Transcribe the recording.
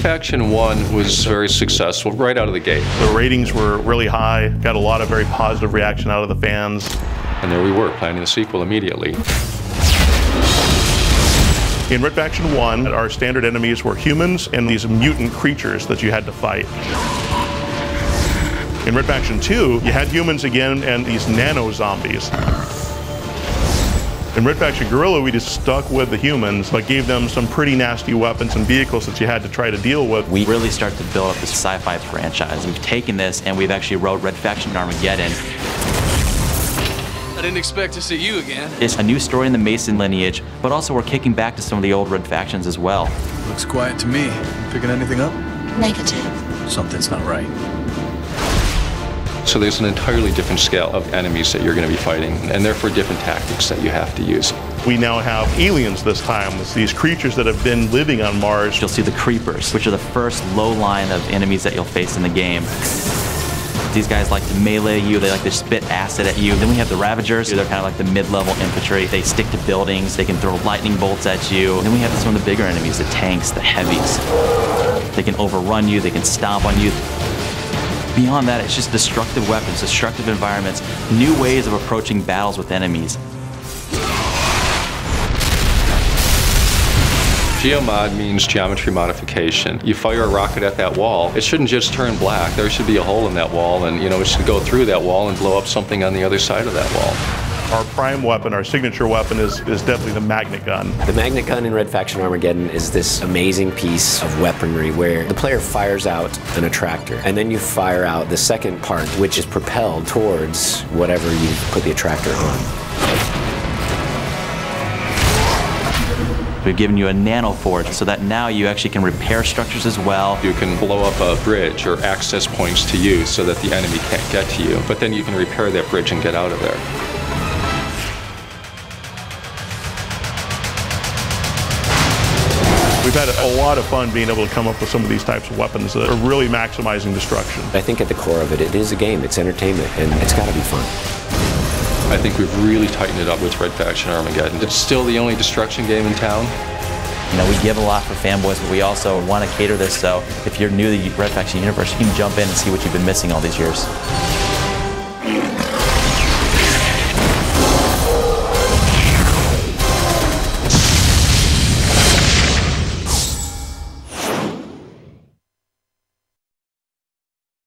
Faction 1 was very successful right out of the gate. The ratings were really high, got a lot of very positive reaction out of the fans. And there we were, planning the sequel immediately. In Red Faction 1, our standard enemies were humans and these mutant creatures that you had to fight. In Red Faction 2, you had humans again and these nano-zombies. In Red Faction Guerrilla, we just stuck with the humans, but gave them some pretty nasty weapons and vehicles that you had to try to deal with. We really started to build up this sci-fi franchise. We've taken this and we've actually wrote Red Faction Armageddon. I didn't expect to see you again. It's a new story in the Mason lineage, but also we're kicking back to some of the old Red Factions as well. Looks quiet to me. Picking anything up? Negative. Something's not right. So there's an entirely different scale of enemies that you're going to be fighting, and therefore different tactics that you have to use. We now have aliens this time. It's these creatures that have been living on Mars. You'll see the Creepers, which are the first low line of enemies that you'll face in the game. These guys like to melee you, they like to spit acid at you. Then we have the Ravagers, they're kind of like the mid-level infantry. They stick to buildings, they can throw lightning bolts at you. And then we have some of the bigger enemies, the tanks, the heavies. They can overrun you, they can stomp on you. Beyond that, it's just destructive weapons, destructive environments, new ways of approaching battles with enemies. Geomod means geometry modification. You fire a rocket at that wall, it shouldn't just turn black. There should be a hole in that wall, and it should go through that wall and blow up something on the other side of that wall. Our prime weapon, our signature weapon, is definitely the magnet gun. The magnet gun in Red Faction Armageddon is this amazing piece of weaponry where the player fires out an attractor, and then you fire out the second part, which is propelled towards whatever you put the attractor on. We've given you a nano forge so that now you actually can repair structures as well. You can blow up a bridge or access points to you so that the enemy can't get to you, but then you can repair that bridge and get out of there. We've had a lot of fun being able to come up with some of these types of weapons that are really maximizing destruction. I think at the core of it, it is a game, it's entertainment, and it's got to be fun. I think we've really tightened it up with Red Faction Armageddon. It's still the only destruction game in town. We give a lot for fanboys, but we also want to cater this, so if you're new to the Red Faction universe, you can jump in and see what you've been missing all these years.